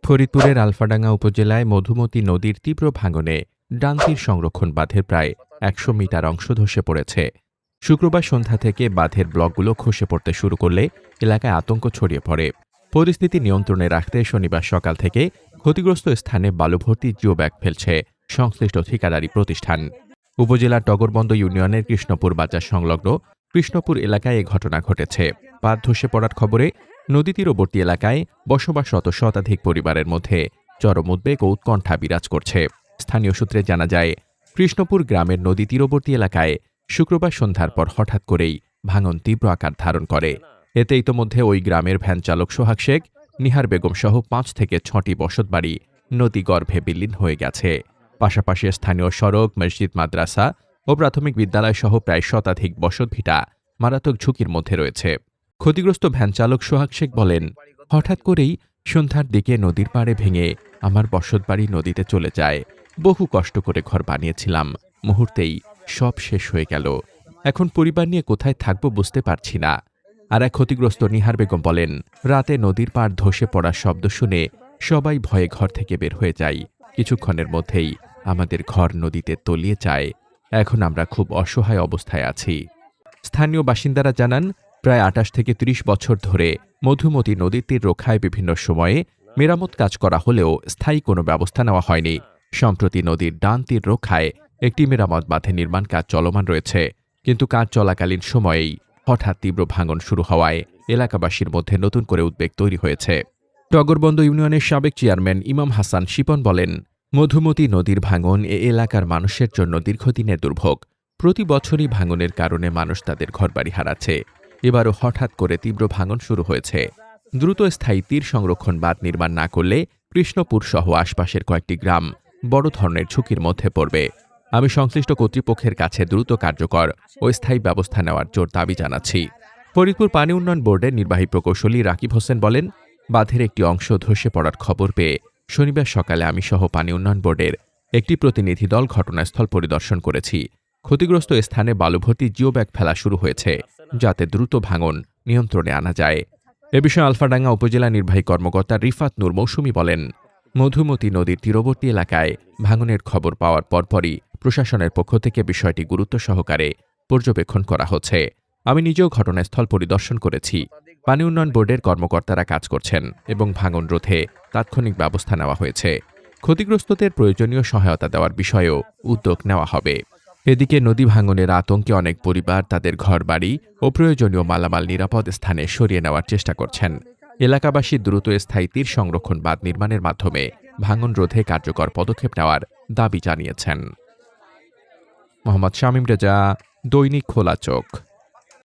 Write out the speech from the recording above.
ফরিদপুরের আলফাডাঙ্গা উপজেলায় মধুমতি নদীর তীব্র ভাঙনে ডান তীর সংরক্ষণ বাঁধের প্রায় ১০০ মিটার অংশ ধসে পড়েছে। শুক্রবার সন্ধ্যা থেকে বাঁধের ব্লকগুলো খসে পড়তে শুরু করলে এলাকায় আতঙ্ক ছড়িয়ে পড়ে। পরিস্থিতি নিয়ন্ত্রণে রাখতে শনিবার সকাল থেকে ক্ষতিগ্রস্ত স্থানে বালুভর্তি জিও ব্যাগ ফেলছে সংশ্লিষ্ট ঠিকাদারি প্রতিষ্ঠান। উপজেলার টগরবন্দ ইউনিয়নের কৃষ্ণপুর বাজার সংলগ্ন কৃষ্ণপুর এলাকায় এ ঘটনা ঘটেছে। বাঁধ ধসে পড়ার খবরে নদী তীরবর্তী এলাকায় বসবাসরত শতাধিক পরিবারের মধ্যে চরম উদ্বেগ ও উৎকণ্ঠা বিরাজ করছে। স্থানীয় সূত্রে জানা যায়, কৃষ্ণপুর গ্রামের নদী তীরবর্তী এলাকায় শুক্রবার সন্ধ্যার পর হঠাৎ করেই ভাঙন তীব্র আকার ধারণ করে। এতে ইতোমধ্যে ওই গ্রামের ভ্যান চালক সোহাগ শেখ, নিহার বেগম সহ ৫ থেকে ৬টি বসতবাড়ি নদী গর্ভে বিলীন হয়ে গেছে। পাশাপাশি স্থানীয় সড়ক, মসজিদ, মাদ্রাসা ও প্রাথমিক বিদ্যালয় সহ প্রায় শতাধিক বসতভিটা মারাত্মক ঝুঁকির মধ্যে রয়েছে। ক্ষতিগ্রস্ত ভ্যান চালক সোহাগ শেখ বলেন, হঠাৎ করেই সন্ধ্যার দিকে নদীর পাড়ে ভেঙে আমার বসতবাড়ি নদীতে চলে যায়। বহু কষ্ট করে ঘর বানিয়েছিলাম, মুহূর্তেই সব শেষ হয়ে গেল। এখন পরিবার নিয়ে কোথায় থাকবো বুঝতে পারছি না। আর এক ক্ষতিগ্রস্ত নিহার বেগম বলেন, রাতে নদীর পাড় ধসে পড়ার শব্দ শুনে সবাই ভয়ে ঘর থেকে বের হয়ে যায়। কিছুক্ষণের মধ্যেই আমাদের ঘর নদীতে তলিয়ে যায়। এখন আমরা খুব অসহায় অবস্থায় আছি। স্থানীয় বাসিন্দারা জানান, প্রায় ২৮ থেকে ৩০ বছর ধরে মধুমতি নদীর তীর রক্ষায় বিভিন্ন সময়ে মেরামত কাজ করা হলেও স্থায়ী কোনো ব্যবস্থা নেওয়া হয়নি। সম্প্রতি নদীর ডান তীর রক্ষায় একটি মেরামত বাঁধের নির্মাণ কাজ চলমান রয়েছে, কিন্তু কাজ চলাকালীন সময়েই হঠাৎ তীব্র ভাঙন শুরু হওয়ায় এলাকাবাসীর মধ্যে নতুন করে উদ্বেগ তৈরি হয়েছে। টগরবন্দ ইউনিয়নের সাবেক চেয়ারম্যান ইমাম হাসান শিপন বলেন, মধুমতি নদীর ভাঙন এ এলাকার মানুষের জন্য দীর্ঘদিনের দুর্ভোগ। প্রতি বছরই ভাঙনের কারণে মানুষ তাদের ঘরবাড়ি হারাচ্ছে। এবারও হঠাৎ করে তীব্র ভাঙন শুরু হয়েছে। দ্রুত স্থায়ী তীর সংরক্ষণ বাঁধ নির্মাণ না করলে কৃষ্ণপুর সহ আশপাশের কয়েকটি গ্রাম বড় ধরনের ঝুঁকির মধ্যে পড়বে। আমি সংশ্লিষ্ট কর্তৃপক্ষের কাছে দ্রুত কার্যকর ও স্থায়ী ব্যবস্থা নেওয়ার জোর দাবি জানাচ্ছি। ফরিদপুর পানি উন্নয়ন বোর্ডের নির্বাহী প্রকৌশলী রাকিব হোসেন বলেন, বাঁধের একটি অংশ ধসে পড়ার খবর পেয়ে শনিবার সকালে আমি সহ পানি উন্নয়ন বোর্ডের একটি প্রতিনিধি দল ঘটনাস্থল পরিদর্শন করেছি। ক্ষতিগ্রস্ত স্থানে বালুভর্তি জিও ব্যাগ ফেলা শুরু হয়েছে, যাতে দ্রুত ভাঙন নিয়ন্ত্রণে আনা যায়। এ বিষয়ে আলফাডাঙ্গা উপজেলা নির্বাহী কর্মকর্তা রিফাত নূর মৌসুমী বলেন, মধুমতি নদীর তীরবর্তী এলাকায় ভাঙনের খবর পাওয়ার পরপরই প্রশাসনের পক্ষ থেকে বিষয়টি গুরুত্ব সহকারে পর্যবেক্ষণ করা হচ্ছে। আমি নিজেও ঘটনাস্থল পরিদর্শন করেছি। পানি উন্নয়ন বোর্ডের কর্মকর্তারা কাজ করছেন এবং ভাঙন রোধে তাৎক্ষণিক ব্যবস্থা নেওয়া হয়েছে। ক্ষতিগ্রস্তদের প্রয়োজনীয় সহায়তা দেওয়ার বিষয়েও উদ্যোগ নেওয়া হবে। এদিকে নদী ভাঙনের আতঙ্কে অনেক পরিবার তাদের ঘরবাড়ি ও প্রয়োজনীয় মালামাল নিরাপদ স্থানে সরিয়ে নেওয়ার চেষ্টা করছেন। এলাকাবাসী দ্রুত স্থায়ী তীর সংরক্ষণ বাঁধ নির্মাণের মাধ্যমে ভাঙন রোধে কার্যকর পদক্ষেপ নেওয়ার দাবি জানিয়েছেন। মোহাম্মদ শামীম রেজা, দৈনিক খোলা চোখ।